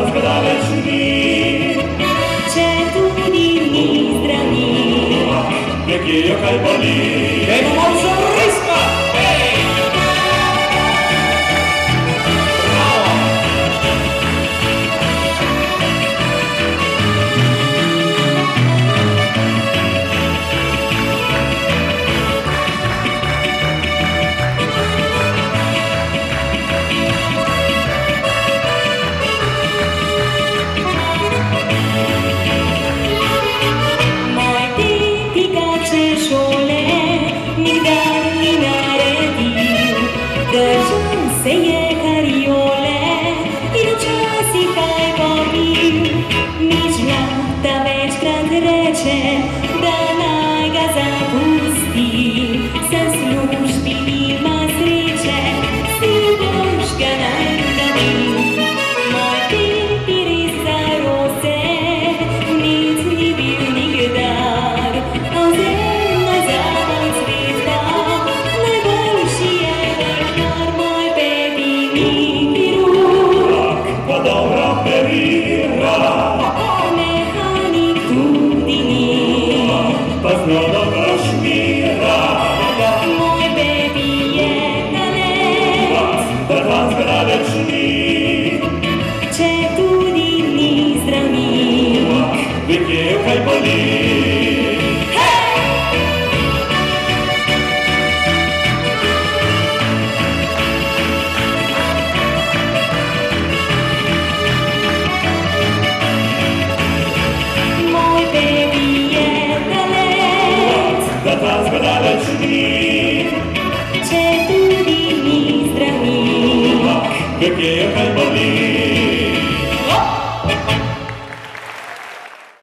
zgradaleczny. Cetudini zdrami. Jakie jokaj boli. Ej, może ryska! Ej! Brawo! Se je kariole in včasih kaj pobil, mišlja, da večkrat reče, da naj ga zapusti. Za službi nima sreče, si boš ga naj dobil. Moj Pepi res za rose, nic ni bil nikdar, a vzema za moj cveta, najboljši je vrtnar moj. Dobra perira, mehanik tudi ni, pa z njo dobro šmira. Moj Pepi je talent, Da vas zgradalečni. Cetudini zdravnik. Jakie jokaj boli. Cetudini zdravnik. Jakie jokaj boli.